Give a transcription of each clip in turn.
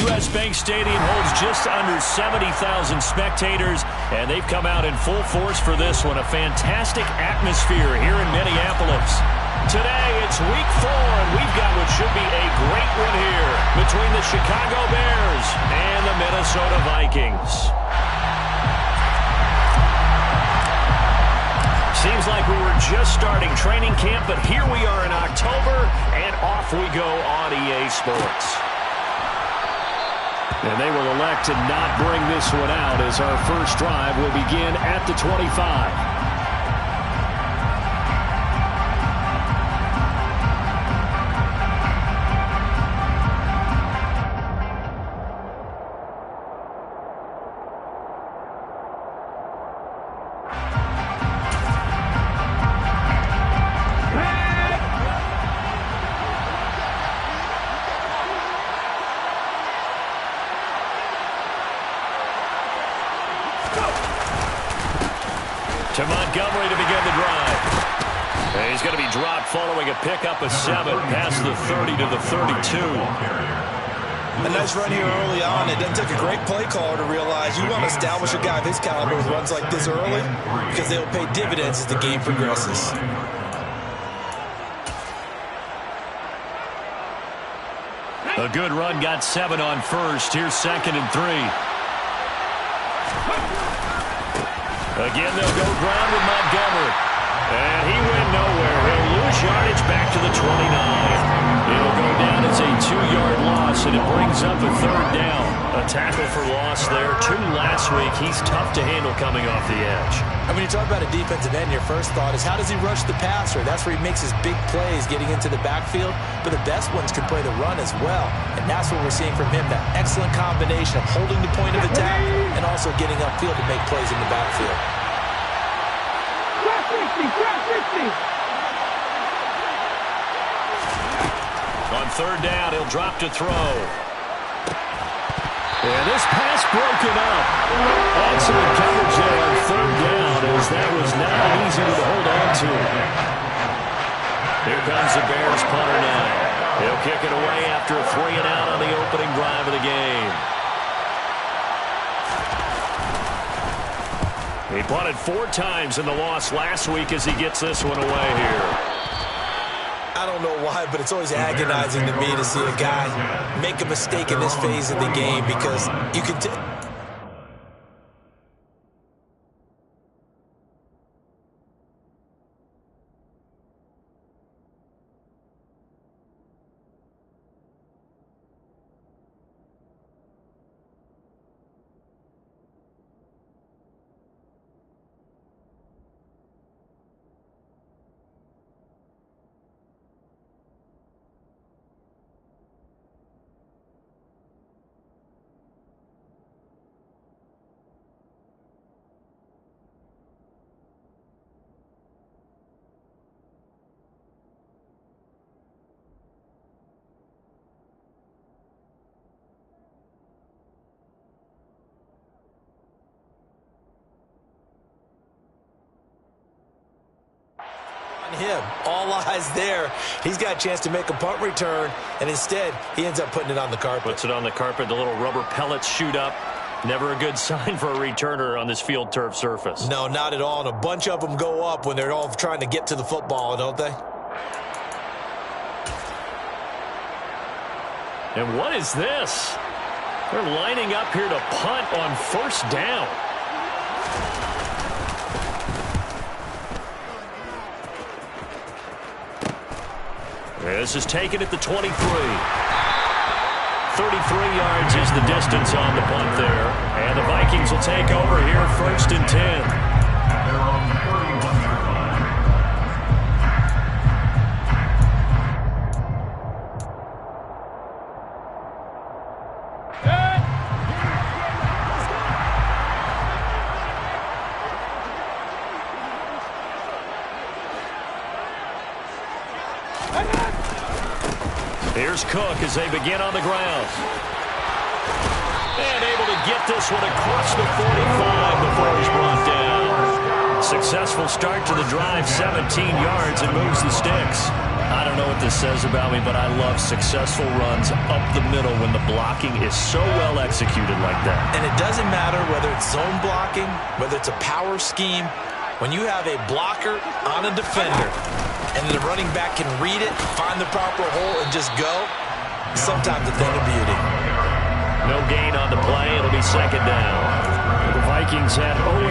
U.S. Bank Stadium holds just under 70,000 spectators, and they've come out in full force for this one. A fantastic atmosphere here in Minneapolis. Today, it's week 4, and we've got what should be a great one here between the Chicago Bears and the Minnesota Vikings. Seems like we were just starting training camp, but here we are in October, and off we go on EA Sports. And they will elect to not bring this one out as our first drive will begin at the 25. To Montgomery to begin the drive. And he's going to be dropped following a pickup of 7 past the 30 to the 32. A nice run here early on. It doesn't take a great play caller to realize you want to establish a guy of his caliber with runs like this early because they'll pay dividends as the game progresses. A good run got 7 on first. Here's 2nd and 3. Again, they'll go ground with Montgomery. And he went nowhere. He'll lose yardage back to the 29. It'll go down as a 2-yard loss, and it brings up a 3rd down. A tackle for loss there. 2 last week. He's tough to handle coming off the edge. And when you talk about a defensive end, your first thought is how does he rush the passer? That's where he makes his big plays getting into the backfield. But the best ones can play the run as well. And that's what we're seeing from him, that excellent combination of holding the point of attack and also getting upfield to make plays in the backfield. On 3rd down, he'll drop to throw. And this pass broken up. Excellent coverage there on 3rd down, as that was not easy to hold on to. Here comes the Bears punter now. He'll kick it away after a 3-and-out on the opening drive of the game. He punted 4 times in the loss last week as he gets this one away here. I don't know why, but it's always agonizing to me to see a guy make a mistake in this phase of the game because you can him. All eyes there. He's got a chance to make a punt return, and instead, he ends up putting it on the carpet. Puts it on the carpet. The little rubber pellets shoot up. Never a good sign for a returner on this field turf surface. No, not at all. And a bunch of them go up when they're all trying to get to the football, don't they? And what is this? They're lining up here to punt on 1st down. This is taken at the 23. 33 yards is the distance on the punt there. And the Vikings will take over here 1st and 10. Here's Cook as they begin on the ground. And able to get this one across the 45 before he's brought down. Successful start to the drive, 17 yards, and moves the sticks. I don't don't know what this says about me, but I love successful runs up the middle when the blocking is so well executed like that. And it doesn't matter whether it's zone blocking, whether it's a power scheme. When you have a blocker on a defender and the running back can read it, find the proper hole, and just go, sometimes a thing of beauty. No gain on the play. It'll be second down. The Vikings had 0-3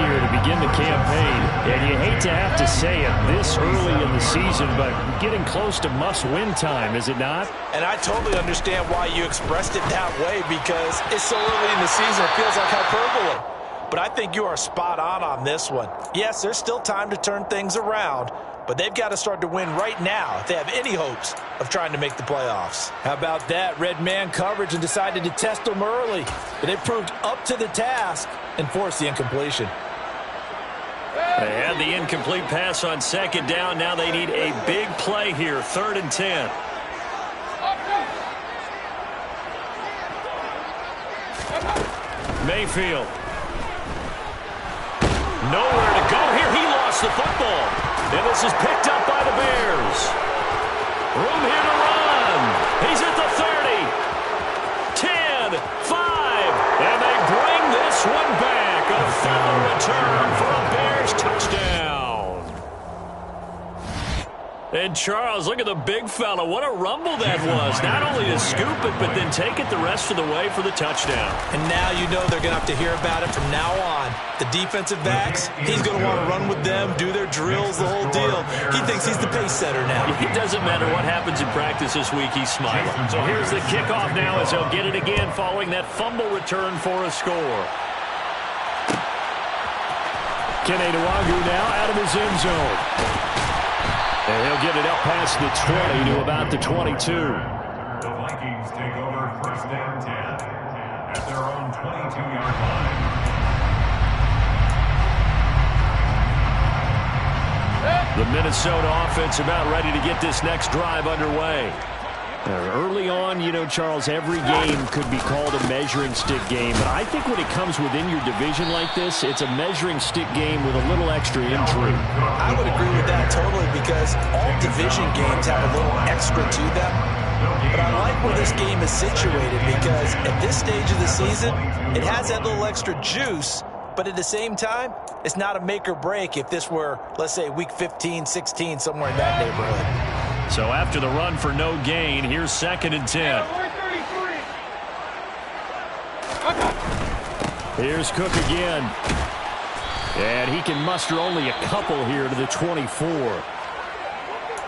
here to begin the campaign. And you hate to have to say it this early in the season, but getting close to must-win time, is it not? And I totally understand why you expressed it that way, because it's so early in the season, it feels like hyperbole. But I think you are spot on this one. Yes, there's still time to turn things around, but they've got to start to win right now if they have any hopes of trying to make the playoffs. How about that? Red man coverage and decided to test them early. But they proved up to the task and forced the incompletion. They had the incomplete pass on second down. Now they need a big play here, 3rd and 10. Mayfield. Nowhere to go here. He lost the football. And this is picked up by the Bears. Room here to run. He's at the 30. 10, 5. And they bring this one back. A fella return for a Bears touchdown. And Charles, look at the big fella. What a rumble that was. Not only to scoop it, but then take it the rest of the way for the touchdown. And now you know they're going to have to hear about it from now on. The defensive backs, he's going to want to run with them, do their drills, the whole deal. He thinks he's the pace setter now. It doesn't matter what happens in practice this week, he's smiling. So here's the kickoff now as he'll get it again following that fumble return for a score. Kene Nwagu now out of his end zone. And he'll get it up past the 20 to about the 22. The Vikings take over 1st down 10 at their own 22-yard line. The Minnesota offense about ready to get this next drive underway. Early on, you know, Charles, every game could be called a measuring stick game. But I think when it comes within your division like this, it's a measuring stick game with a little extra intrigue. I would agree with that totally, because all division games have a little extra to them. But I like where this game is situated, because at this stage of the season, it has that little extra juice. But at the same time, it's not a make or break if this were, let's say, week 15, 16, somewhere in that neighborhood. So after the run for no gain, here's 2nd and 10. Here's Cook again. And he can muster only a couple here to the 24.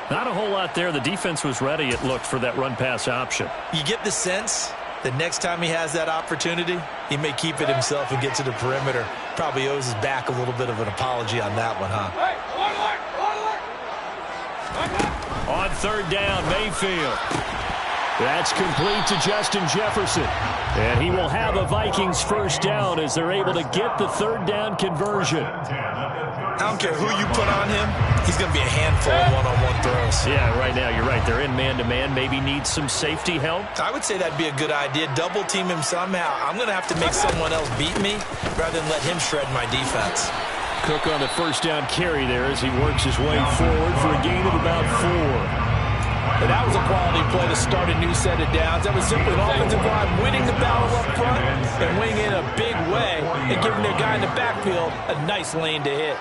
Not a whole lot there. The defense was ready, it looked, for that run-pass option. You get the sense that next time he has that opportunity, he may keep it himself and get to the perimeter. Probably owes his back a little bit of an apology on that one, huh? On 3rd down, Mayfield. That's complete to Justin Jefferson. And he will have a Vikings 1st down as they're able to get the 3rd down conversion. I don't care who you put on him, he's going to be a handful of one-on-one throws. Yeah, right now, you're right. They're in man-to-man. Maybe needs some safety help. I would say that'd be a good idea. Double team him somehow. I'm going to have to make someone else beat me rather than let him shred my defense. Cook on the 1st down carry there as he works his way forward for a gain of about 4. And that was a quality play to start a new set of downs. That was simply an offensive line winning the battle up front and winning in a big way and giving their guy in the backfield a nice lane to hit.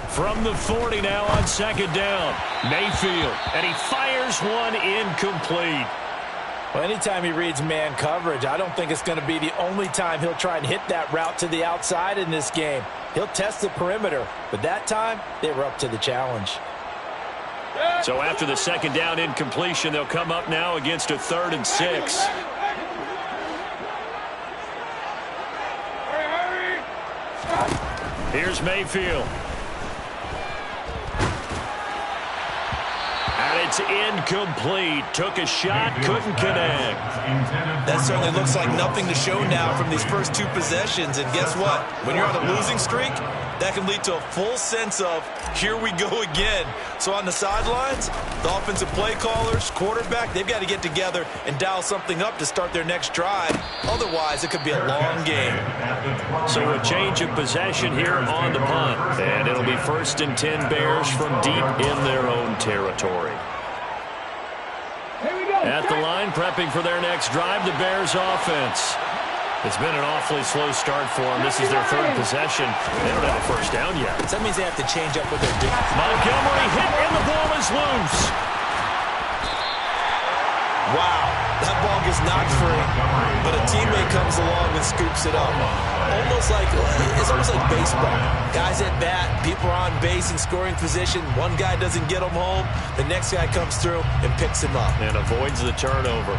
From the 40 now on 2nd down, Mayfield, and he fires one incomplete. Well, anytime he reads man coverage, I don't think it's going to be the only time he'll try and hit that route to the outside in this game. He'll test the perimeter, but that time they were up to the challenge. So after the 2nd down incompletion, they'll come up now against a 3rd and 6. Here's Mayfield. And it's incomplete. Took a shot, couldn't connect. That certainly looks like nothing to show now from these first 2 possessions. And guess what? When you're on a losing streak, That can lead to a full sense of, here we go again. So on the sidelines, the offensive play callers, quarterback, they've got to get together and dial something up to start their next drive. Otherwise, it could be a long game. So a change of possession here on the punt. And it'll be 1st and 10 Bears from deep in their own territory. At the line, prepping for their next drive, the Bears offense. It's been an awfully slow start for them. This is their 3rd possession. They don't have a first down yet. So that means they have to change up what they're doing. Montgomery hit, and the ball is loose. Wow, that ball gets knocked free, but a teammate comes along and scoops it up. It's almost like baseball. Guys at bat, people are on base in scoring position. One guy doesn't get him home. The next guy comes through and picks him up. And avoids the turnover.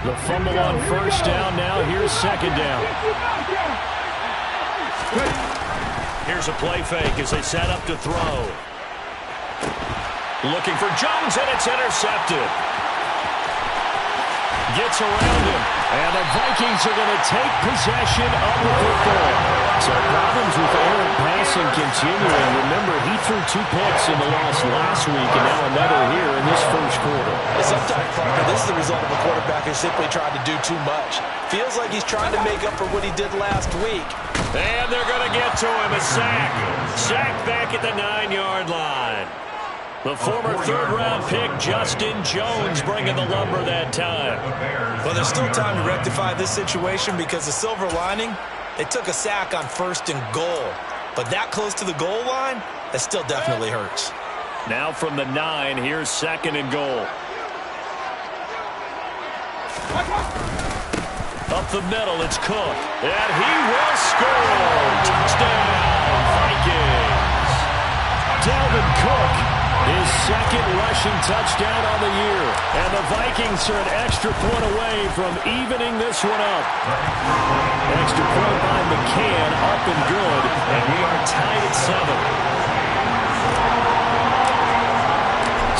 The fumble on first down. Now here's 2nd down. Here's a play fake as they set up to throw. Looking for Jones, and it's intercepted. Gets around him, and the Vikings are going to take possession of the football. So problems with errant passing continuing. Remember, he threw 2 picks in the loss last week, and now another here in this first quarter. Sometimes, Parker, this is the result of a quarterback who simply tried to do too much. Feels like he's trying to make up for what he did last week. And they're going to get to him. A sack. Sack back at the 9-yard line. The former 3rd-round pick, Justin Jones, bringing the lumber that time. Well, there's still time to rectify this situation because the silver lining, they took a sack on 1st and goal. But that close to the goal line, that still definitely hurts. Now from the 9, here's 2nd and goal. Up the middle, it's Cook. And he will score. Touchdown, Vikings. Dalvin Cook, his 2nd rushing touchdown on the year. And the Vikings are an extra point away from evening this one up. Extra point by McCann, up and good. And we are tied at 7.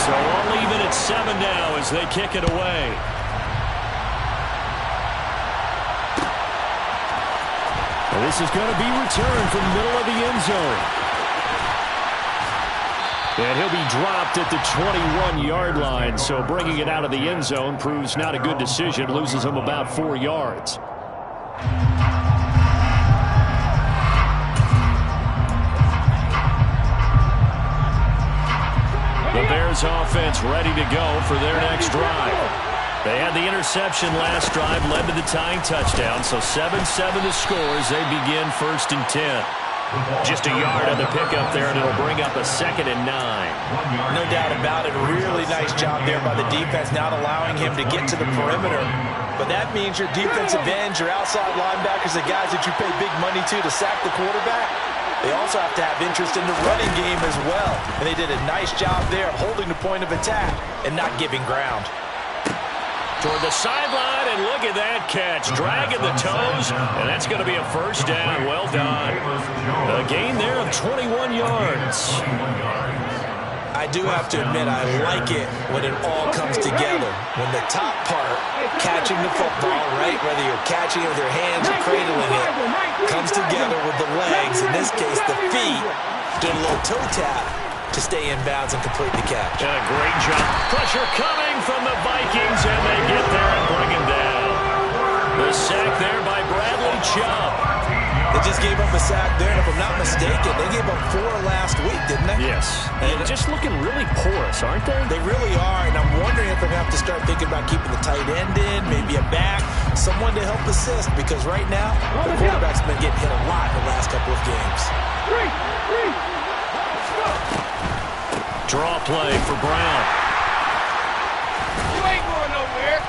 So all even at 7 now as they kick it away. And this is going to be returned from the middle of the end zone. And he'll be dropped at the 21-yard line, so bringing it out of the end zone proves not a good decision. Loses him about 4 yards. The Bears offense ready to go for their next drive. They had the interception last drive, led to the tying touchdown, so 7-7 the score as they begin 1st and 10. Just a yard on the pickup there, and it'll bring up a 2nd and 9. No doubt about it. Really nice job there by the defense, not allowing him to get to the perimeter. But that means your defensive ends, your outside linebackers, the guys that you pay big money to sack the quarterback, they also have to have interest in the running game as well. And they did a nice job there of holding the point of attack and not giving ground. Toward the sideline, and look at that catch. Dragging the toes, and that's going to be a 1st down. Well done. A gain there of 21 yards. I do have to admit, I like it when it all comes together. When the top part, catching the football, right, whether you're catching it with your hands or cradling it, comes together with the legs, in this case the feet, doing a little toe tap to stay in bounds and complete the catch. And a great jump. Pressure coming from the Vikings, and they get there and bring him down. The sack there by Bradley Chubb. They just gave up a sack there, and if I'm not mistaken, they gave up 4 last week, didn't they? Yes. And just looking really porous, aren't they? They really are, and I'm wondering if they're going to have to start thinking about keeping the tight end in, maybe a back, someone to help assist, because right now, the quarterback's been getting hit a lot in the last couple of games. Draw play for Brown. You ain't going nowhere.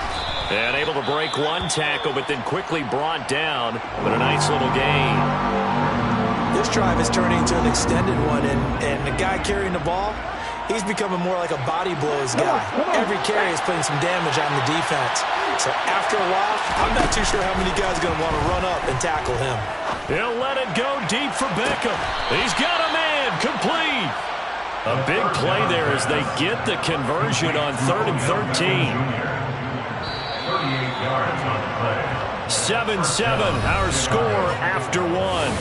And able to break one tackle, but then quickly brought down. But a nice little gain. This drive is turning into an extended one, and the guy carrying the ball, he's becoming more like a body blows guy. Every carry is putting some damage on the defense. So after a while, I'm not too sure how many guys are going to want to run up and tackle him. He'll let it go deep for Beckham. He's got a man complete. A big play there as they get the conversion on 3rd and 13. 38 yards on the play. 7-7, our score after one.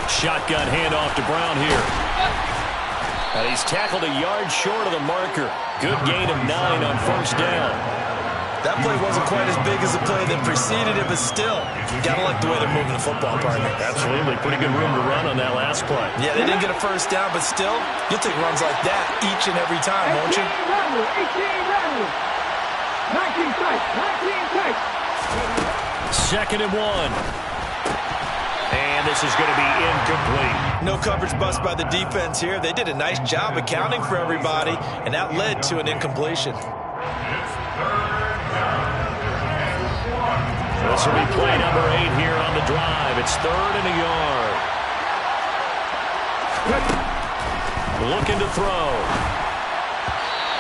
Shotgun handoff to Brown here. And he's tackled a yard short of the marker. Good gain of 9 on 1st down. That play wasn't quite as big as the play that preceded it, but still, you got to like the way they're moving the football, partner. Absolutely. Pretty good room to run on that last play. Yeah, they didn't get a 1st down, but still, you'll take runs like that each and every time, won't you? 2nd and 1. And this is going to be incomplete. No coverage bust by the defense here. They did a nice job accounting for everybody, and that led to an incompletion. This will be play number 8 here on the drive. It's 3rd and a yard. Looking to throw.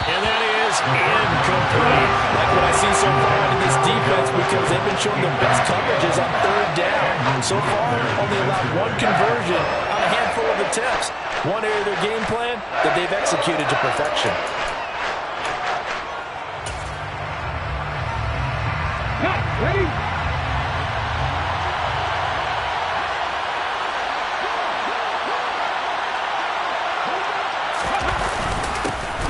And that is incomplete. Like what I've seen so far in this defense, because they've been showing the best coverages on 3rd down. So far, only allowed 1 conversion on a handful of attempts. One area of their game plan that they've executed to perfection. Ready?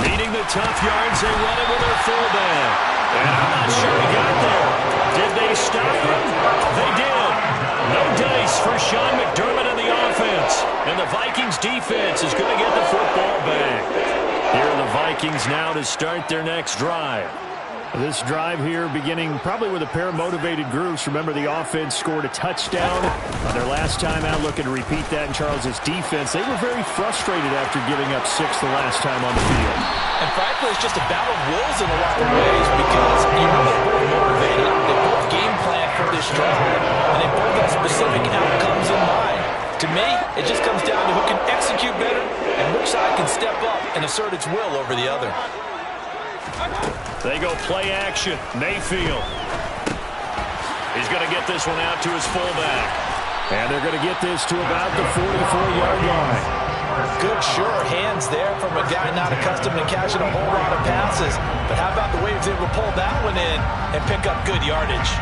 Needing the tough yards, they run it with their fullback. And I'm not sure he got there. Did they stop him? They did. No dice for Sean McDermott and the offense. And the Vikings defense is going to get the football back. Here are the Vikings now to start their next drive. This drive here beginning probably with a pair of motivated groups. Remember, the offense scored a touchdown on their last time out, looking to repeat that in Charles's defense. They were very frustrated after giving up 6 the last time on the field. And frankly, it's just a battle of wills in a lot of ways, because you know they're both motivated. They both game plan for this drive, and they both have specific outcomes in mind. To me, it just comes down to who can execute better and which side can step up and assert its will over the other. They go play action. Mayfield. He's going to get this one out to his fullback. And they're going to get this to about the 44-yard line. Good, sure hands there from a guy not accustomed to catching a whole lot of passes. But how about the way he was able to pull that one in and pick up good yardage?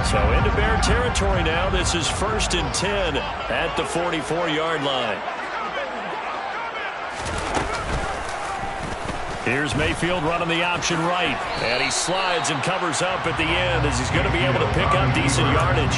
So into Bear territory now. This is 1st and 10 at the 44-yard line. Here's Mayfield running the option right. And he slides and covers up at the end as he's going to be able to pick up decent yardage.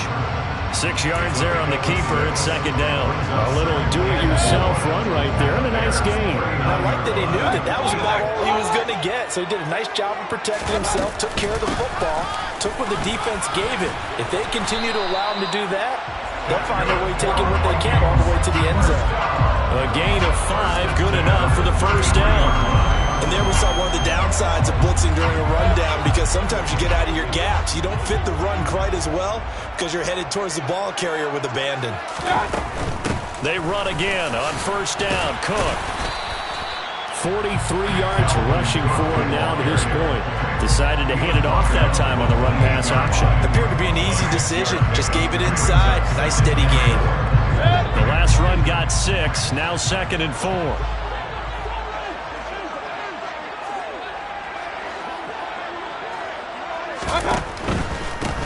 6 yards there on the keeper. It's 2nd down. A little do-it-yourself run right there and a nice gain. I like that he knew that that was about all he was going to get. So he did a nice job of protecting himself, took care of the football, took what the defense gave him. If they continue to allow him to do that, they'll find their way taking what they can all the way to the end zone. A gain of 5, good enough for the 1st down. And there we saw one of the downsides of blitzing during a rundown, because sometimes you get out of your gaps. You don't fit the run quite as well because you're headed towards the ball carrier with abandon. They run again on 1st down. Cook. 43 yards rushing for him now to this point. Decided to hand it off that time on the run-pass option. Appeared to be an easy decision. Just gave it inside. Nice steady gain. The last run got 6. Now 2nd and 4.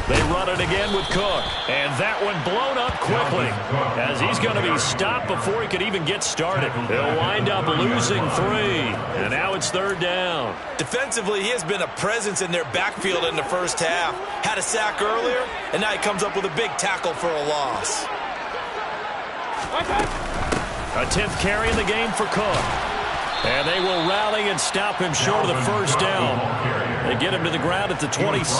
They run it again with Cook. And that one blown up quickly as he's going to be stopped before he could even get started. He'll wind up losing 3. And now it's 3rd down. Defensively, he has been a presence in their backfield in the first half. Had a sack earlier, and now he comes up with a big tackle for a loss. A 10th carry in the game for Cook. And they will rally and stop him short of the 1st down. They get him to the ground at the 26.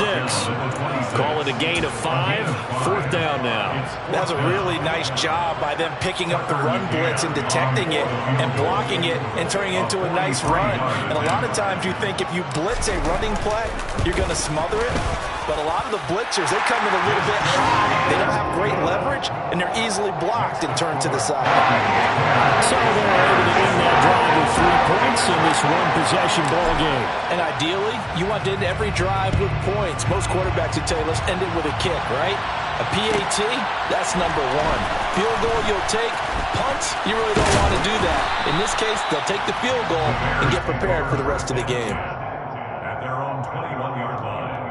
Call it a gain of 5. 4th down now. That's a really nice job by them picking up the run blitz and detecting it and blocking it and turning it into a nice run. And a lot of times you think if you blitz a running play, you're going to smother it. But a lot of the blitzers, they come in a little bit high. They don't have great leverage, and they're easily blocked and turned to the side. So they're able to end that drive with 3 points in this one-possession ball game. And ideally, you want to end every drive with points. Most quarterbacks would tell you, let's end it with a kick, right? A PAT, that's number 1. Field goal you'll take. Punts, you really don't want to do that. In this case, they'll take the field goal and get prepared for the rest of the game. At their own 21-yard line.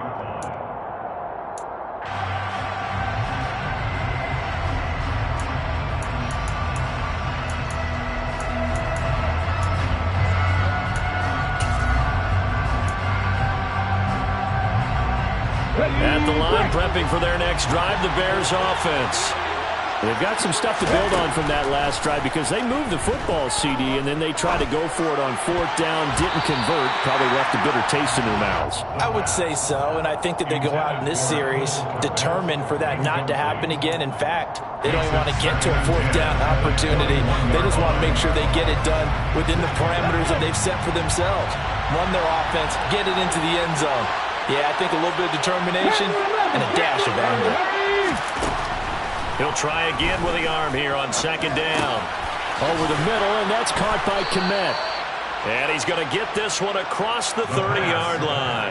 At the line, prepping for their next drive, the Bears offense. They've got some stuff to build on from that last drive because they moved the football, CD, and then they tried to go for it on 4th down, didn't convert, probably left a bitter taste in their mouths. I would say so, and I think that they go out in this series determined for that not to happen again. In fact, they don't even want to get to a 4th down opportunity. They just want to make sure they get it done within the parameters that they've set for themselves. Run their offense, get it into the end zone. Yeah, I think a little bit of determination and a dash of anger. He'll try again with the arm here on 2nd down. Over the middle, and that's caught by Kmet. And he's going to get this one across the 30-yard line.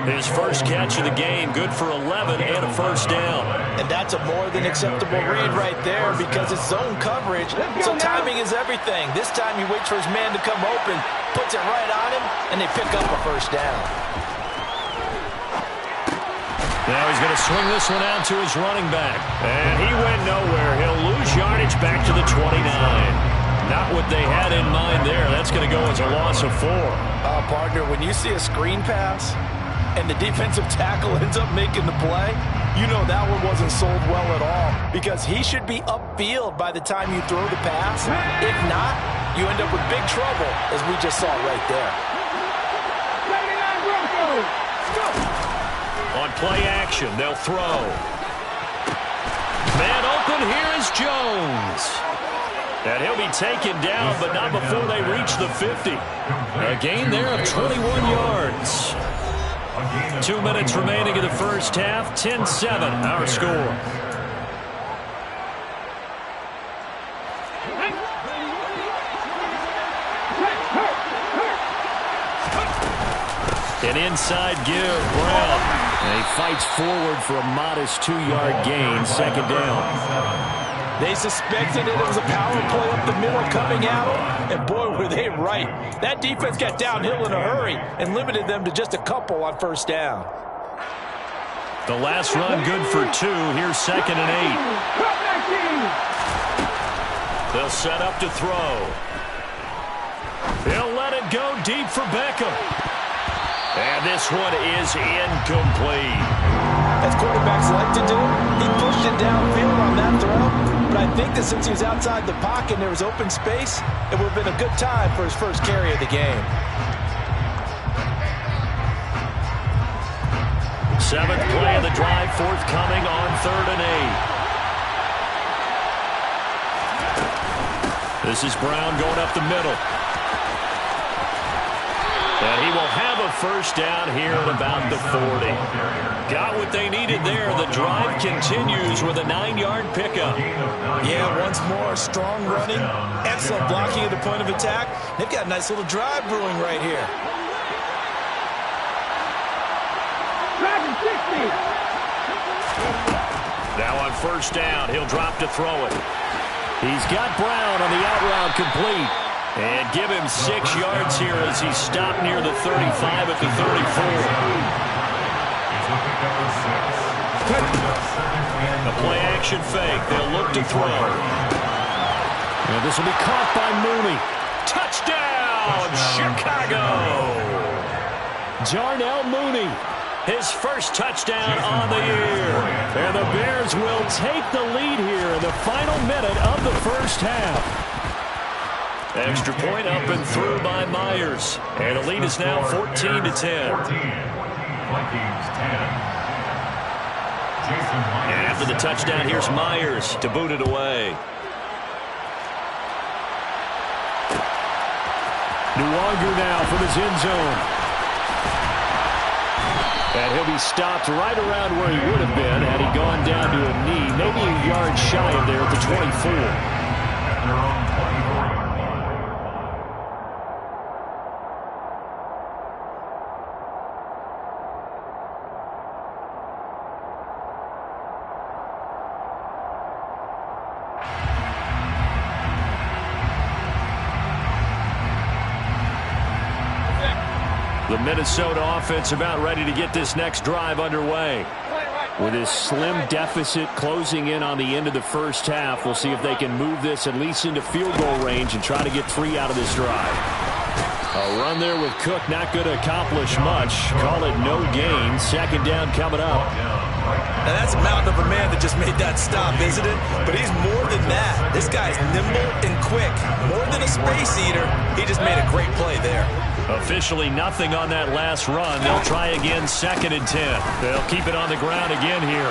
His first catch of the game, good for 11 and a 1st down. And that's a more than acceptable read right there because it's zone coverage, so timing is everything. This time he waits for his man to come open, puts it right on him, and they pick up a 1st down. Now he's going to swing this one out to his running back. And he went nowhere. He'll lose yardage back to the 29. Not what they had in mind there. That's going to go as a loss of 4. Partner, when you see a screen pass and the defensive tackle ends up making the play, you know that one wasn't sold well at all because he should be upfield by the time you throw the pass. If not, you end up with big trouble, as we just saw right there. On play action, they'll throw. Man open, here is Jones. And he'll be taken down, but not before they reach the 50. A gain there of 21 yards. 2 minutes remaining in the first half, 10-7 our score. An inside give, Brown. And he fights forward for a modest 2-yard gain, 2nd down. They suspected it was a power play up the middle coming out, and boy, were they right. That defense got downhill in a hurry and limited them to just a couple on 1st down. The last run good for 2. Here's 2nd and 8. They'll set up to throw. He'll let it go deep for Beckham. And this one is incomplete. As quarterbacks like to do, he pushed it downfield on that throw. But I think that since he was outside the pocket and there was open space, it would have been a good time for his first carry of the game. 7th play of the drive forthcoming on 3rd and 8. This is Brown going up the middle. And he will have a 1st down here at about the 40. Got what they needed there. The drive continues with a 9-yard pickup. Yeah, once more, strong running, excellent blocking at the point of attack. They've got a nice little drive brewing right here. Now on 1st down, he'll drop to throw it. He's got Brown on the out route complete. And give him 6 yards here as he stopped near the 35 at the 34. The play-action fake. They'll look to throw. And this will be caught by Mooney. Touchdown, Chicago! Darnell Mooney, his first touchdown on the year. And the Bears will take the lead here in the final minute of the first half. Extra point up and through by Myers. And the lead is now 14-10. Vikings 10. And after the touchdown, here's Myers to boot it away. Nuwanger now from his end zone. And he'll be stopped right around where he would have been had he gone down to a knee, maybe a yard shy of there at the 24. At their own 24-yard line. The Minnesota offense about ready to get this next drive underway. With this slim deficit closing in on the end of the first half, we'll see if they can move this at least into field goal range and try to get 3 out of this drive. A run there with Cook, not going to accomplish much. Call it no gain. Second down coming up. Now that's a mountain of a man that just made that stop, isn't it? But he's more than that. This guy's nimble and quick. More than a space eater. He just made a great play there. Officially nothing on that last run. They'll try again, 2nd and 10. They'll keep it on the ground again here.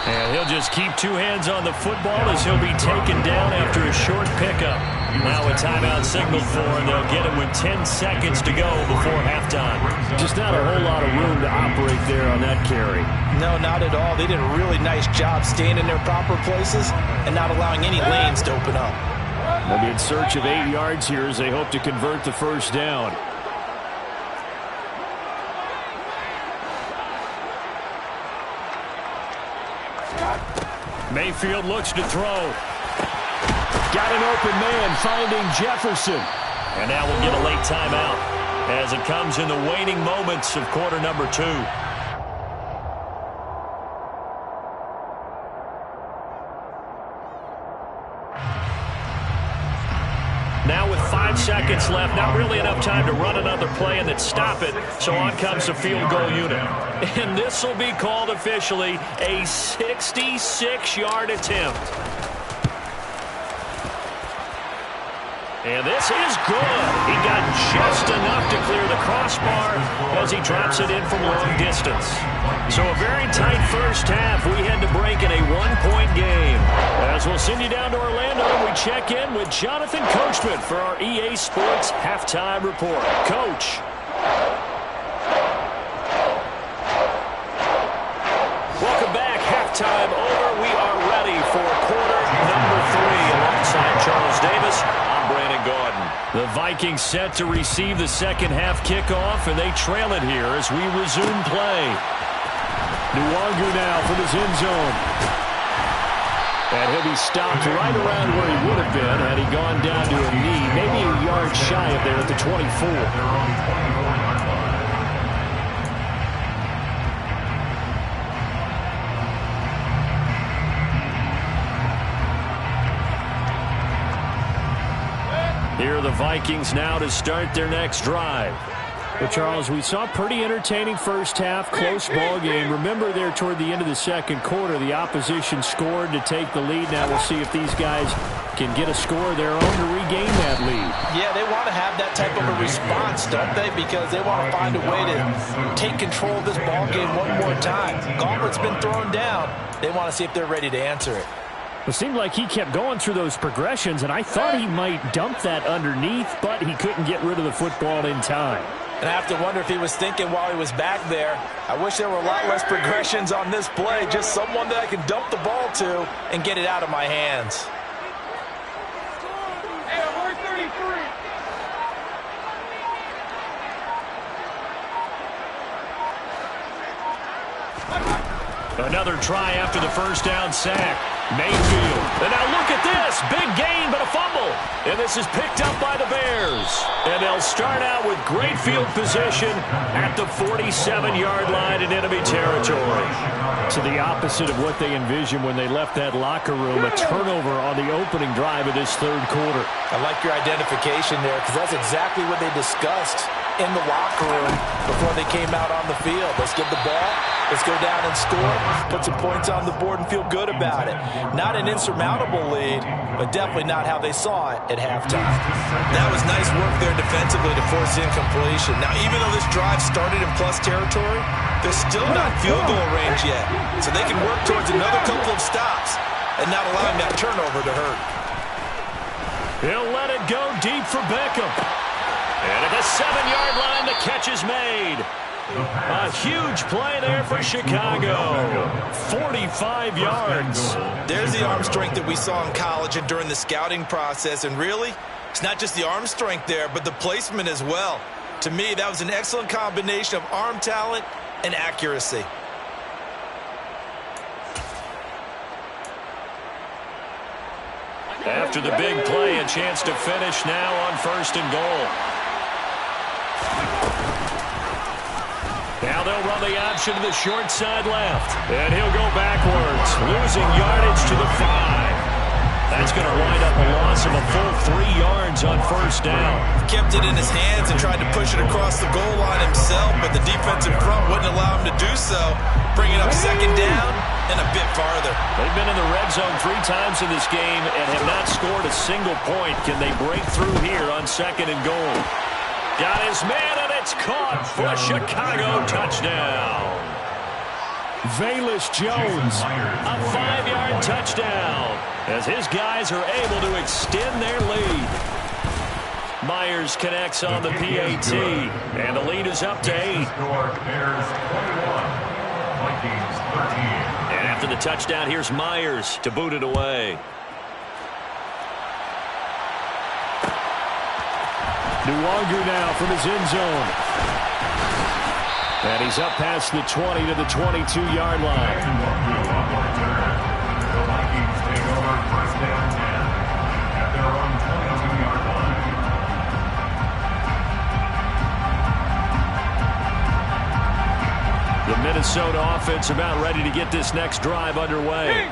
And he'll just keep 2 hands on the football as he'll be taken down after a short pickup. Now a timeout signaled for, and they'll get him with 10 seconds to go before halftime. Just not a whole lot of room to operate there on that carry. No, not at all. They did a really nice job staying in their proper places and not allowing any lanes to open up. They'll be in search of 8 yards here as they hope to convert the first down. Mayfield looks to throw. Got an open man finding Jefferson. And now we'll get a late timeout as it comes in the waning moments of quarter number 2. Now with 5 seconds left, not really enough time to run another play and then stop it. So on comes the field goal unit. And this will be called officially a 66-yard attempt. And this is good. He got just enough to clear the crossbar as he drops it in from long distance. So a very tight first half. We head to break in a 1-point game. As we'll send you down to Orlando, we check in with Jonathan Coachman for our EA Sports Halftime Report. Coach. Welcome back. Halftime over. We are ready for quarter number 3 alongside Charles Davis. The Vikings set to receive the second half kickoff, and they trail it here as we resume play. Nwangu now from his end zone. And he'll be stopped right around where he would have been had he gone down to a knee, maybe a yard shy of there at the 24. Here are the Vikings now to start their next drive. But, Charles, we saw a pretty entertaining first half, close ball game. Remember there toward the end of the second quarter, the opposition scored to take the lead. Now we'll see if these guys can get a score of their own to regain that lead. Yeah, they want to have that type of a response, don't they? Because they want to find a way to take control of this ball game one more time. Gauntlet's been thrown down. They want to see if they're ready to answer it. It seemed like he kept going through those progressions, and I thought he might dump that underneath, but he couldn't get rid of the football in time. And I have to wonder if he was thinking while he was back there, I wish there were a lot less progressions on this play, just someone that I can dump the ball to and get it out of my hands. Another try after the first down sack. Mayfield. And now look at this. Big gain, but a fumble. And this is picked up by the Bears. And they'll start out with great field position at the 47-yard line in enemy territory. To the opposite of what they envisioned when they left that locker room, a turnover on the opening drive of this third quarter. I like your identification there because that's exactly what they discussed in the locker room before they came out on the field. Let's get the ball. Let's go down and score, put some points on the board, and feel good about it. Not an insurmountable lead, but definitely not how they saw it at halftime. That was nice work there defensively to force incompletion. Now, even though this drive started in plus territory, they're still not field goal range yet. So they can work towards another couple of stops and not allowing that turnover to hurt. He'll let it go deep for Beckham. And at the 7-yard line, the catch is made. A huge play there for Chicago. 45 yards. There's the arm strength that we saw in college and during the scouting process. And really, it's not just the arm strength there, but the placement as well. To me, that was an excellent combination of arm talent and accuracy. After the big play, a chance to finish now on 1st and goal. Now they'll run the option to the short side left. And he'll go backwards, losing yardage to the 5. That's going to wind up a loss of a full 3 yards on 1st down. Kept it in his hands and tried to push it across the goal line himself, but the defense in front wouldn't allow him to do so. Bringing up 2nd down and a bit farther. They've been in the red zone 3 times in this game and have not scored a single point. Can they break through here on 2nd and goal? Got his man, and it's caught for a Chicago touchdown. Velus Jones, a 5-yard touchdown, as his guys are able to extend their lead. Myers connects on the PAT, and the lead is up to 8. Bears 21, Vikings 13. And after the touchdown, here's Myers to boot it away. Nwangu now from his end zone. And he's up past the 20 to the 22-yard line. The Vikings take over 1st and 10 at their own 22-yard line. The Minnesota offense about ready to get this next drive underway.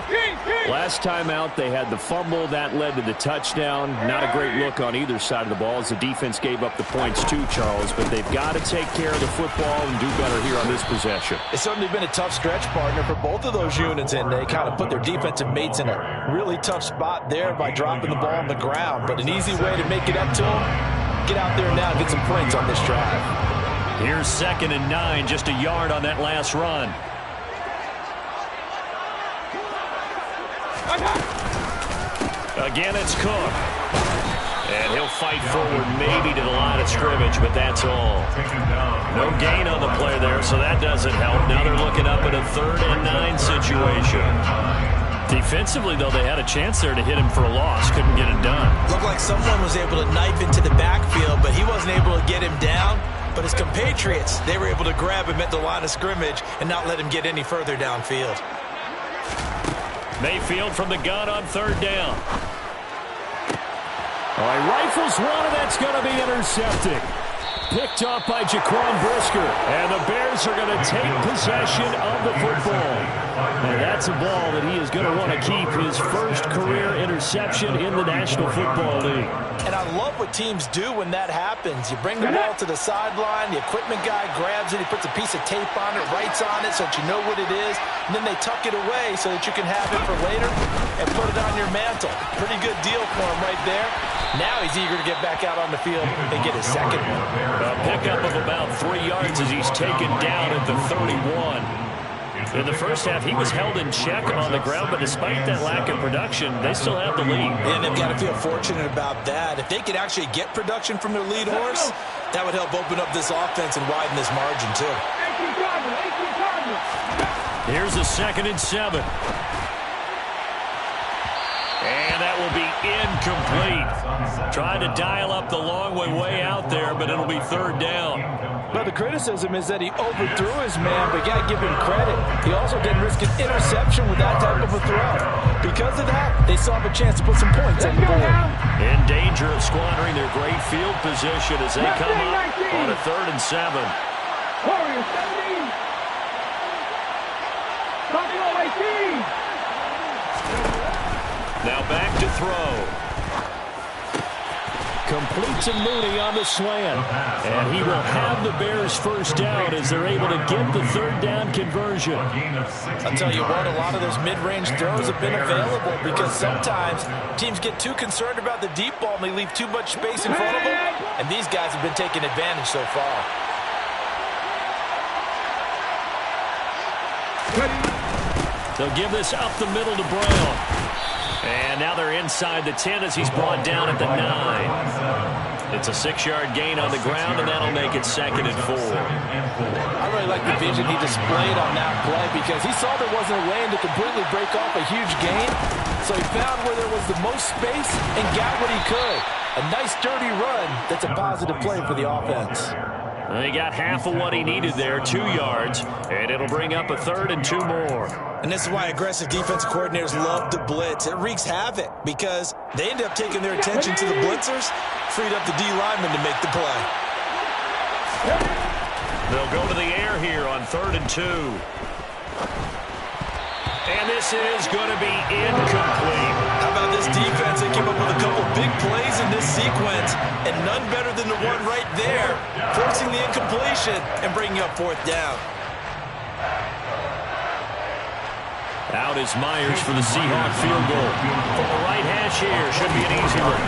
Last time out, they had the fumble. That led to the touchdown. Not a great look on either side of the ball as the defense gave up the points too, Charles. But they've got to take care of the football and do better here on this possession. It's certainly been a tough stretch, partner, for both of those units, and they kind of put their defensive mates in a really tough spot there by dropping the ball on the ground. But an easy way to make it up to them, get out there now and get some points on this drive. Here's 2nd and 9, just a yard on that last run. Again, it's Cook. And he'll fight forward maybe to the line of scrimmage, but that's all. No gain on the play there, so that doesn't help. Now they're looking up at a 3rd and 9 situation. Defensively, though, they had a chance there to hit him for a loss. Couldn't get it done. Looked like someone was able to knife into the backfield, but he wasn't able to get him down. But his compatriots, they were able to grab him at the line of scrimmage and not let him get any further downfield. Mayfield from the gun on 3rd down. All right, rifles one, and that's going to be intercepted. Picked off by Jaquan Brisker. And the Bears are going to take possession of the football. And that's a ball that he is going to want to keep, his first career interception in the National Football League. And I love what teams do when that happens. You bring the ball to the sideline, the equipment guy grabs it, he puts a piece of tape on it, writes on it so that you know what it is, and then they tuck it away so that you can have it for later and put it on your mantle. Pretty good deal for him right there. Now he's eager to get back out on the field and get his second one. A pickup of about 3 yards as he's taken down at the 31. In the first half, he was held in check on the ground, but despite that lack of production, they still have the lead. And they've got to feel fortunate about that. If they could actually get production from their lead horse, that would help open up this offense and widen this margin, too. Here's a 2nd and 7. And that will be incomplete. Trying to dial up the long way out there, but it'll be 3rd down. But the criticism is that he overthrew his man, but you got to give him credit. He also didn't risk an interception with that type of a throw. Because of that, they still have a chance to put some points on the board. In danger of squandering their great field position as they come up on a 3rd and 7. Warriors 17. Buffalo 18. Now back to throw. Complete to Mooney on the slant. And he will have the Bears first down as they're able to get the 3rd down conversion. I'll tell you what, a lot of those mid-range throws have been available because sometimes teams get too concerned about the deep ball and they leave too much space in front of them. And these guys have been taking advantage so far. They'll give this up the middle to Brown. And now they're inside the 10 as he's brought down at the 9. It's a 6-yard gain on the ground, and that'll make it 2nd and 4. I really like the vision he displayed on that play because he saw there wasn't a lane to completely break off a huge gain. So he found where there was the most space and got what he could. A nice, dirty run that's a positive play for the offense. He got half of what he needed there, 2 yards, and it'll bring up a 3rd and 2 more. And this is why aggressive defensive coordinators love to blitz. It wreaks havoc because they end up taking their attention to the blitzers, freed up the D lineman to make the play. They'll go to the air here on 3rd and 2. And this is going to be incomplete. How about this defense? They came up with a couple big plays in this sequence, and none better than the one right there, forcing the incompletion and bringing up 4th down. Out is Myers for the Seahawk field goal. From the right hash here, should be an easy one.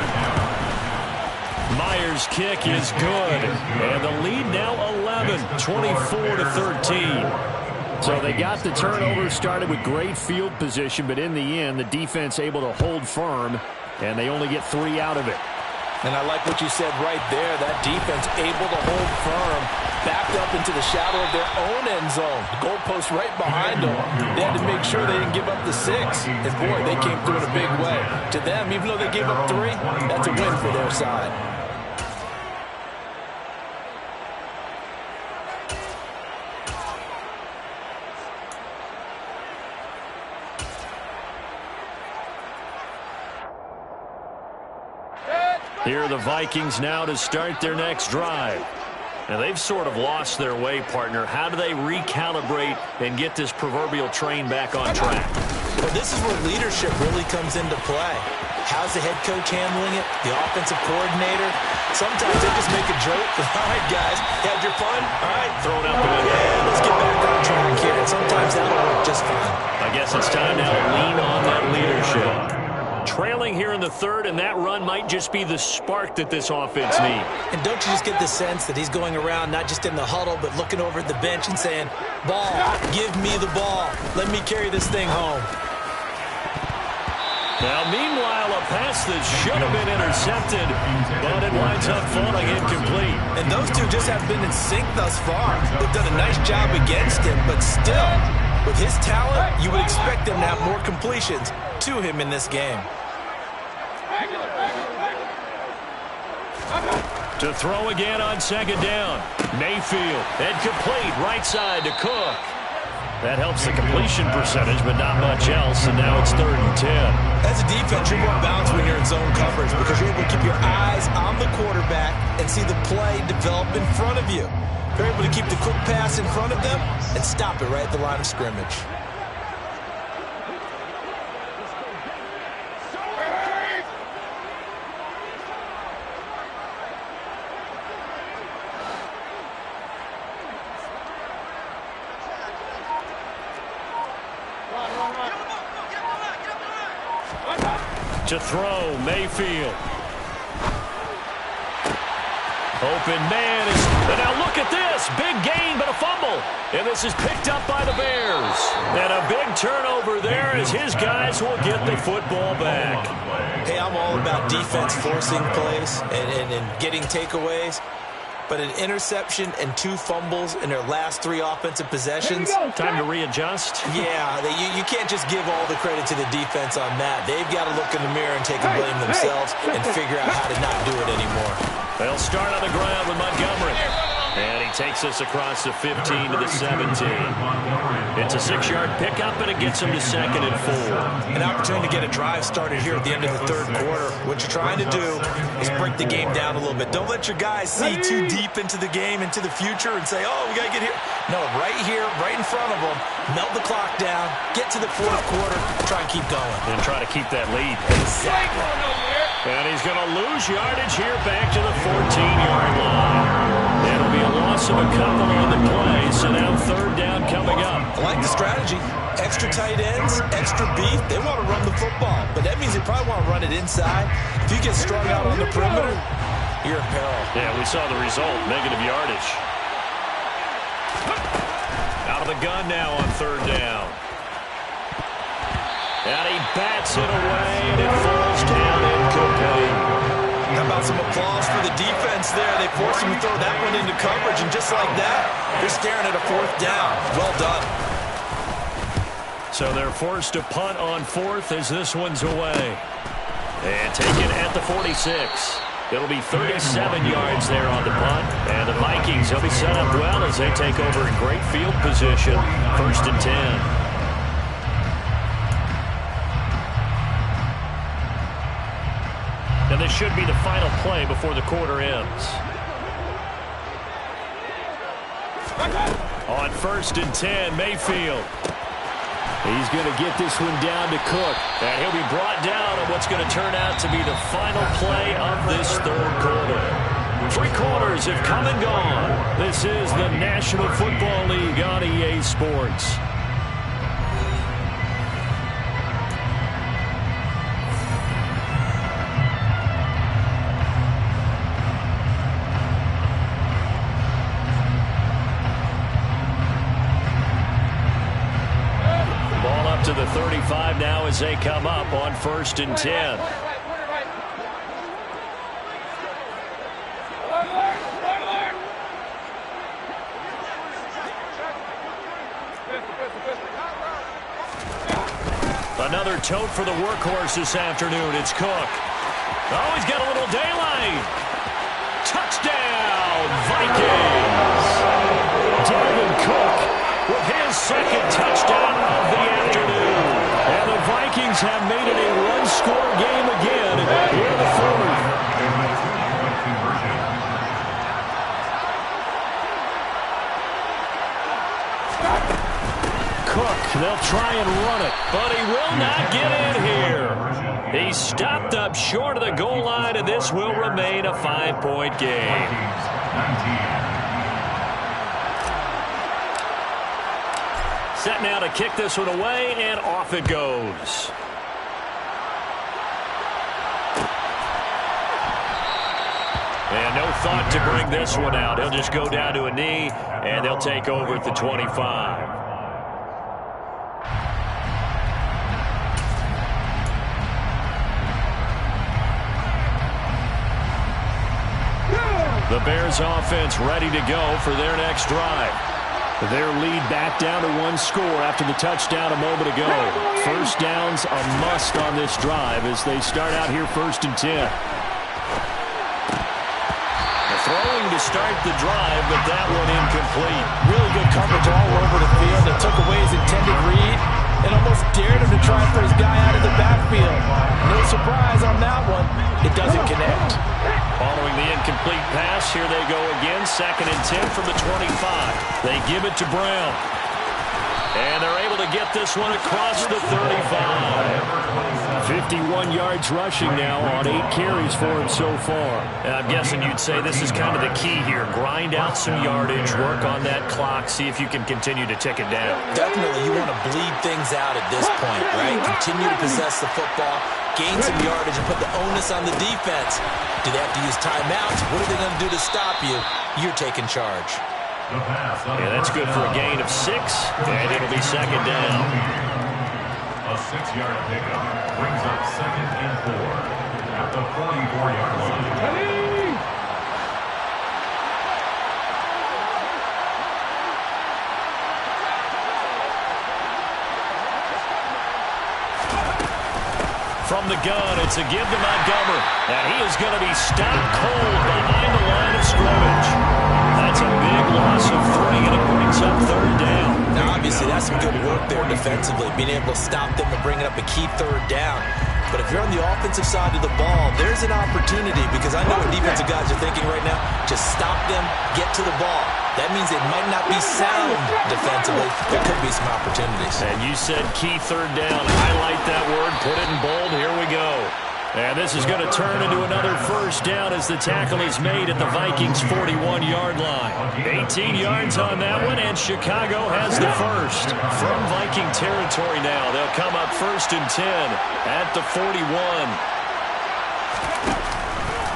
Myers' kick is good, and the lead now 11, 24-13. So they got the turnover started with great field position, but in the end, the defense able to hold firm, and they only get 3 out of it. And I like what you said right there. That defense able to hold firm, backed up into the shadow of their own end zone. The goalpost right behind them. They had to make sure they didn't give up the 6. And, boy, they came through in a big way. To them, even though they gave up 3, that's a win for their side. Here are the Vikings now to start their next drive. Now, they've sort of lost their way, partner. How do they recalibrate and get this proverbial train back on track? Well, this is where leadership really comes into play. How's the head coach handling it? The offensive coordinator? Sometimes they just make a joke. All right, guys, you had your fun? All right, throw it out the window. Yeah, let's get back on track here. And sometimes that'll work just fine. I guess it's time now to lean on that leadership. Trailing here in the 3rd, and that run might just be the spark that this offense needs. And don't you just get the sense that he's going around not just in the huddle, but looking over at the bench and saying, ball, give me the ball. Let me carry this thing home. Now, meanwhile, a pass that should have been intercepted, but it winds up falling incomplete. And those two just have been in sync thus far. They've done a nice job against him, but still, with his talent, you would expect them to have more completions to him in this game. To throw again on 2nd down. Mayfield, incomplete, right side to Cook. That helps the completion percentage, but not much else, and now it's 3rd and 10. As a defense, you're more balanced when you're in zone coverage because you're able to keep your eyes on the quarterback and see the play develop in front of you. You're able to keep the quick pass in front of them and stop it right at the line of scrimmage. To throw, Mayfield. Open man is, and now look at this. Big gain, but a fumble. And this is picked up by the Bears. And a big turnover there as his guys will get the football back. Hey, I'm all about defense forcing plays and getting takeaways. But an interception and 2 fumbles in their last 3 offensive possessions. Time to readjust. Yeah, you can't just give all the credit to the defense on that. They've got to look in the mirror and take a blame themselves and figure out how to not do it anymore. They'll start on the ground with Montgomery. And he takes us across the 15 to the 17. It's a 6-yard pickup, and it gets him to 2nd and 4. An opportunity to get a drive started here at the end of the 3rd quarter. What you're trying to do is break the game down a little bit. Don't let your guys see too deep into the game, into the future, and say, oh, we got to get here. No, right here, right in front of them, melt the clock down, get to the 4th quarter, try and keep going. And try to keep that lead. Exactly. And he's going to lose yardage here back to the 14-yard line. That'll be a loss of a couple on the play, so now 3rd down coming up. I like the strategy. Extra tight ends, extra beef. They want to run the football, but that means they probably want to run it inside. If you get strung out on the perimeter, you're in peril. Yeah, we saw the result, negative yardage. Out of the gun now on 3rd down. And he bats it away, and it falls down incomplete. How about some applause for the defense there. They forced him to throw that one into coverage, and just like that, they're staring at a fourth down. Well done. So they're forced to punt on fourth as this one's away. And taken at the 46. It'll be 37 yards there on the punt. And the Vikings will be set up well as they take over in great field position. 1st and 10. And this should be the final play before the quarter ends. On 1st and 10, Mayfield. He's going to get this one down to Cook. And he'll be brought down on what's going to turn out to be the final play of this third quarter. 3 quarters have come and gone. This is the National Football League on EA Sports. To the 35 now as they come up on 1st and 10. Another tote for the workhorse this afternoon. It's Cook. Oh, he's got a little daylight. Touchdown, Vikings. Dalvin Cook with his second touchdown of the afternoon. And the Vikings have made it a one-score game again in the fourth. Cook, they'll try and run it, but he will not get in here. He stopped up short of the goal line, and this will remain a 5-point game. Set now to kick this one away, and off it goes. And no thought to bring this one out. He'll just go down to a knee, and they'll take over at the 25. The Bears offense ready to go for their next drive. Their lead back down to 1 score after the touchdown a moment ago. First down's a must on this drive as they start out here 1st and 10. Throwing to start the drive, but that one incomplete. Really good coverage all over the field. They took away his intended read and almost dared him to try for his guy out of the backfield. No surprise on that one. It doesn't connect. Following the incomplete pass, here they go again. 2nd and 10 from the 25. They give it to Brown. And they're able to get this one across the 35. 51 yards rushing now on 8 carries for him so far. And I'm guessing you'd say this is kind of the key here. Grind out some yardage, work on that clock, see if you can continue to tick it down. Definitely, you want to bleed things out at this point, right? Continue to possess the football, gain some yardage, and put the onus on the defense. Do they have to use timeouts? What are they going to do to stop you? You're taking charge. Yeah, that's good for a gain of 6, and it'll be 2nd down. A 6-yard pickup brings up 2nd and 4 at the 44-yard line. From the gun, it's a give to Montgomery, and he is going to be stopped cold behind the line of scrimmage. That's a big loss of 3, and it brings up 3rd down. Now, obviously, that's some good work there defensively, being able to stop them and bring it up a key 3rd down. But if you're on the offensive side of the ball, there's an opportunity, because I know what defensive guys are thinking right now. Just stop them, get to the ball. That means they might not be sound defensively. There could be some opportunities. And you said key 3rd down. Highlight that word, put it in bold. Here we go. And this is going to turn into another 1st down as the tackle is made at the Vikings' 41-yard line. 18 yards on that one, and Chicago has the first. From Viking territory now, they'll come up 1st and 10 at the 41.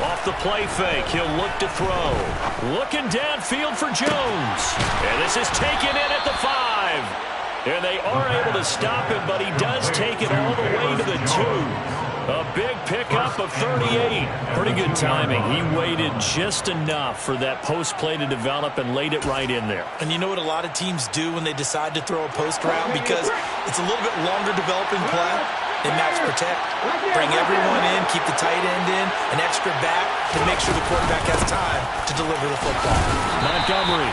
Off the play fake, he'll look to throw. Looking downfield for Jones. And this is taken in at the 5. And they are able to stop him, but he does take it all the way to the 2. A big pickup of 38. Pretty good timing. He waited just enough for that post play to develop and laid it right in there. And you know what a lot of teams do when they decide to throw a post route? Because it's a little bit longer developing play. They max protect. Bring everyone in, keep the tight end in, an extra back to make sure the quarterback has time to deliver the football. Montgomery.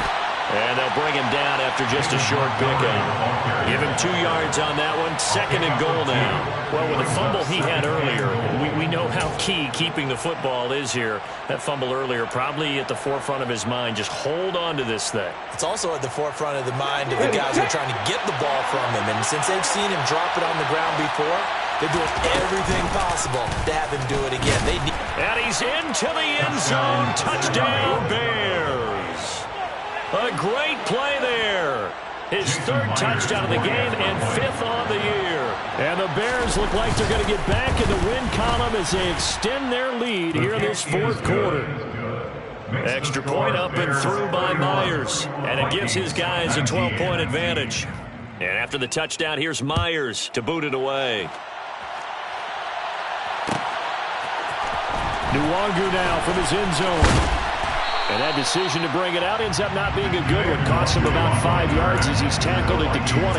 And they'll bring him down after just a short pickup. Give him 2 yards on that one. 2nd and goal now. Well, with the fumble he had earlier, we know how key keeping the football is here. That fumble earlier probably at the forefront of his mind. Just hold on to this thing. It's also at the forefront of the mind of the guys who are trying to get the ball from him. And since they've seen him drop it on the ground before, they're doing everything possible to have him do it again. And he's into the end zone. Touchdown, Bears. A great play there. His 3rd touchdown of the game and 5th on the year. And the Bears look like they're going to get back in the win column as they extend their lead here in this 4th quarter. Extra point up and through by Myers. And it gives his guys a 12-point advantage. And after the touchdown, here's Myers to boot it away. Nwangu now from his end zone. And that decision to bring it out ends up not being a good one. Costs him about 5 yards as he's tackled at the 20.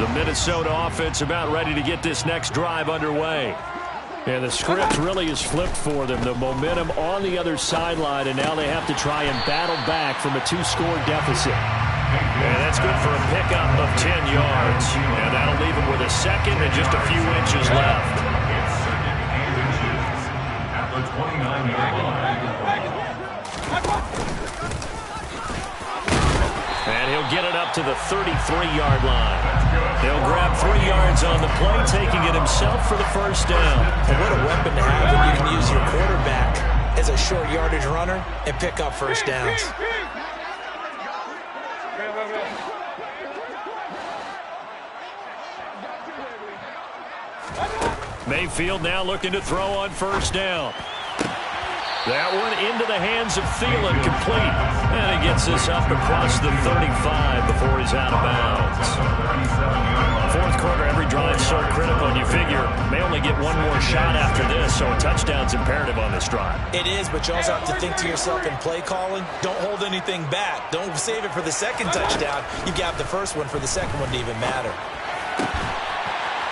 The Minnesota offense about ready to get this next drive underway. And the script really is flipped for them. The momentum on the other sideline, and now they have to try and battle back from a 2-score deficit. And that's good for a pickup of 10 yards. And that'll leave him with a 2nd and just a few inches left. The 29-yard line. And he'll get it up to the 33-yard line. He'll grab 3 yards on the play, taking it himself for the 1st down. And what a weapon to have when you can use your quarterback as a short yardage runner and pick up 1st downs. Mayfield now looking to throw on 1st down. That one into the hands of Thielen, complete. And he gets this up across the 35 before he's out of bounds. 4th quarter, every drive so critical, and you figure may only get one more shot after this, so a touchdown's imperative on this drive. It is, but you also have to think to yourself in play calling, don't hold anything back. Don't save it for the 2nd touchdown. You got the 1st one for the 2nd one to even matter.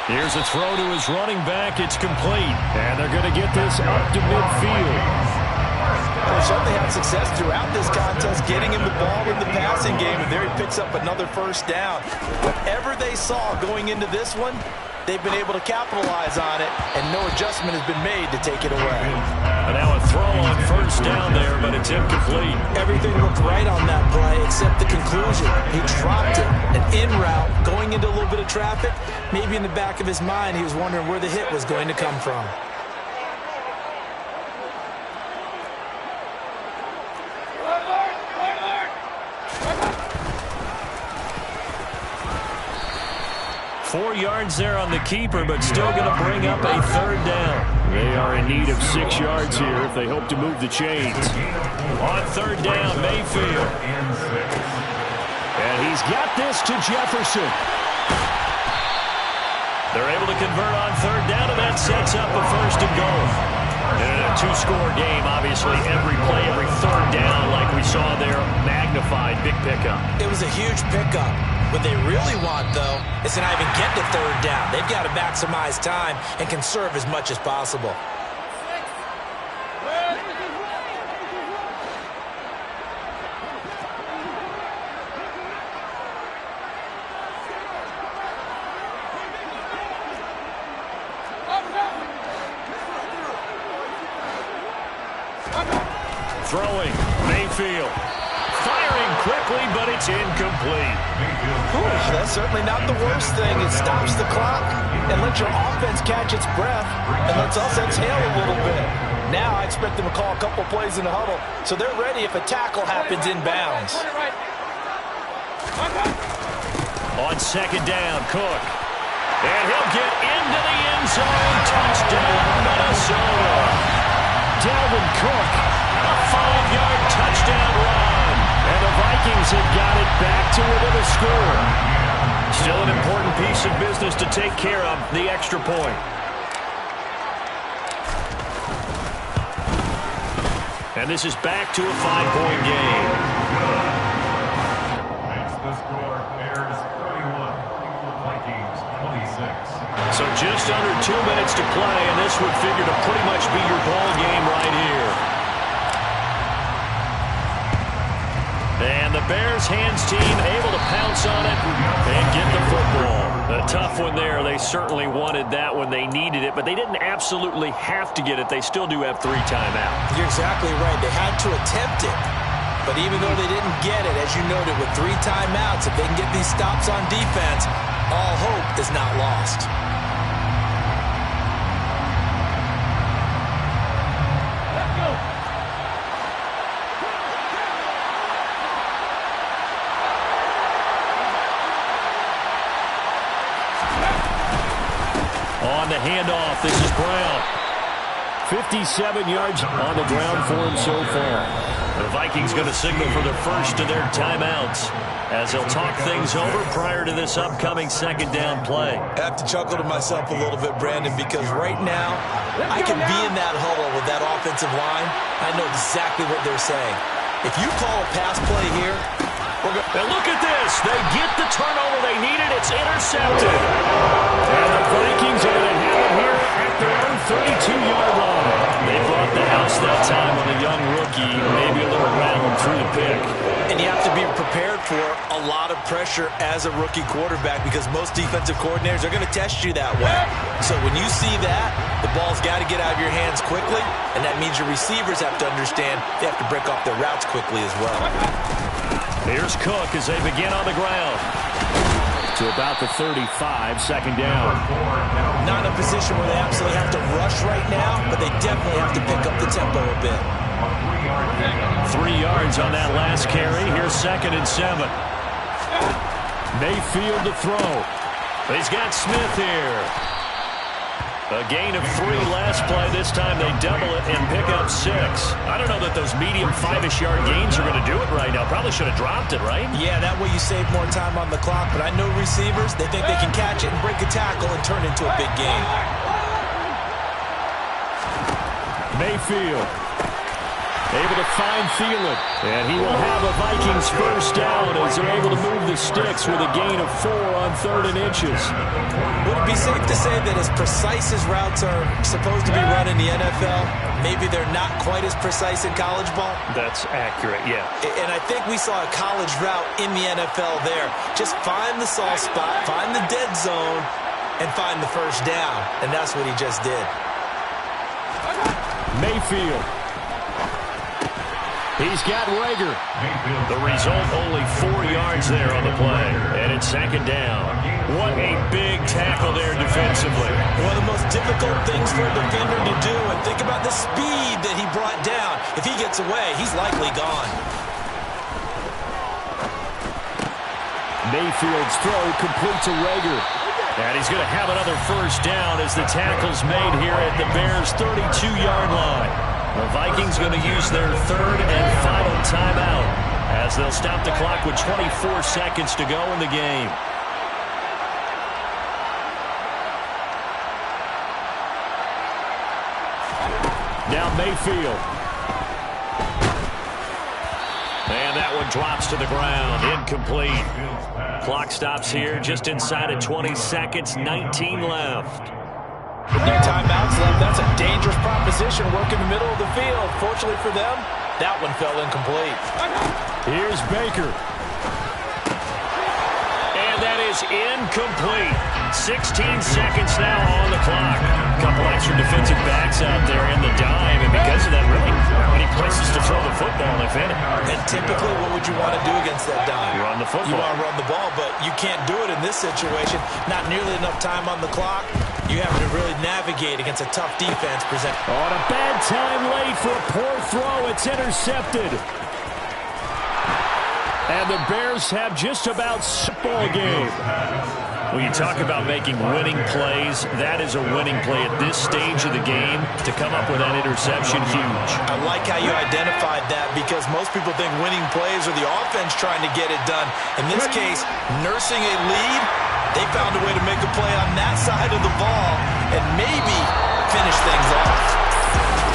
Here's a throw to his running back. It's complete. And they're going to get this up to midfield. They certainly had success throughout this contest, getting him the ball in the passing game, and there he picks up another 1st down. Whatever they saw going into this one, they've been able to capitalize on it, and no adjustment has been made to take it away. And now a throw on 1st down there, but it's incomplete. Everything looked right on that play except the conclusion. He dropped it, an in route, going into a little bit of traffic. Maybe in the back of his mind, he was wondering where the hit was going to come from. Four yards there on the keeper, but still going to bring up a 3rd down. They are in need of 6 yards here if they hope to move the chains. On 3rd down, Mayfield. And he's got this to Jefferson. They're able to convert on 3rd down, and that sets up a 1st and goal. And a 2-score game, obviously, every play, every 3rd down, like we saw there, magnified, big pickup. It was a huge pickup. What they really want, though, is to not even get to 3rd down. They've got to maximize time and conserve as much as possible. Throwing, Mayfield. Firing quickly, but it's incomplete. Ooh, that's certainly not the worst thing. It stops the clock and lets your offense catch its breath and lets us exhale a little bit. Now I expect them to call a couple plays in the huddle, so they're ready if a tackle happens in bounds. On 2nd down, Cook. And he'll get into the end zone. Touchdown, Minnesota. Dalvin Cook, a 5-yard touchdown run. And the Vikings have got it back to within a score. Still an important piece of business to take care of, the extra point. And this is back to a 5-point game. Makes the score Bears 31, Vikings 26. So just under 2 minutes to play, and this would figure to pretty much be your ball game right here. And the Bears hands team able to pounce on it and get the football. A tough one there. They certainly wanted that when they needed it, but they didn't absolutely have to get it. They still do have 3 timeouts. You're exactly right. They had to attempt it. But even though they didn't get it, as you noted, with 3 timeouts, if they can get these stops on defense, all hope is not lost. Let's go. On the handoff, this is Brown. 57 yards on the ground for him so far. The Vikings going to signal for the first of their timeouts as they'll talk things over prior to this upcoming second down play. I have to chuckle to myself a little bit, Brandon, because right now I can be in that huddle with that offensive line. I know exactly what they're saying. If you call a pass play here, and look at this. They get the turnover they needed. It's intercepted. And the Vikings are going to have it here at their own 32-yard line. They brought the house that time with a young rookie, maybe a little rattled through the pick. and you have to be prepared for a lot of pressure as a rookie quarterback because most defensive coordinators are going to test you that way. So when you see that, the ball's got to get out of your hands quickly, and that means your receivers have to understand they have to break off their routes quickly as well. Here's Cook as they begin on the ground. To about the 35, second down. Not in a position where they absolutely have to rush right now, but they definitely have to pick up the tempo a bit. 3 yards on that last carry. Here's 2nd and 7. Mayfield to throw. He's got Smith here. A gain of 3 last play. This time they double it and pick up 6. I don't know that those medium 5-ish yard gains are going to do it right now. Probably should have dropped it, right? Yeah, that way you save more time on the clock. But I know receivers, they think they can catch it and break a tackle and turn it into a big gain. Mayfield able to find Thielen. And he will have a Vikings first down as they're able to move the sticks with a gain of 4 on 3rd and inches. Would it be safe to say that as precise as routes are supposed to be run in the NFL, maybe they're not quite as precise in college ball? That's accurate, yeah. And I think we saw a college route in the NFL there. Just find the soft spot, find the dead zone, and find the first down. And that's what he just did. Mayfield. He's got Rager. The result, only 4 yards there on the play. And it's 2nd down. What a big tackle there defensively. One of the most difficult things for a defender to do. And think about the speed that he brought down. If he gets away, he's likely gone. Mayfield's throw complete to Rager. And he's going to have another first down as the tackle's made here at the Bears' 32-yard line. The Vikings going to use their 3rd and final timeout as they'll stop the clock with 24 seconds to go in the game. Now Mayfield. And that one drops to the ground. Incomplete. Clock stops here just inside of 20 seconds. 19 left. With no timeouts left, that's a dangerous proposition. Work in the middle of the field. Fortunately for them, that one fell incomplete. Here's Baker. And that is incomplete. 16 seconds now on the clock. A couple extra defensive backs out there in the dime, and because of that, really not many places to throw the football, if any. And typically, what would you want to do against that dime? Run the football. You want to run the ball, but you can't do it in this situation. Not nearly enough time on the clock. You have to really navigate against a tough defense present. On a bad time late for a poor throw. It's intercepted. And the Bears have just about football game. When you talk about making winning plays, that is a winning play at this stage of the game. To come up with that interception, huge. I like how you identified that because most people think winning plays are the offense trying to get it done. In this case, nursing a lead, they found a way to make a play on that side of the ball and maybe finish things off.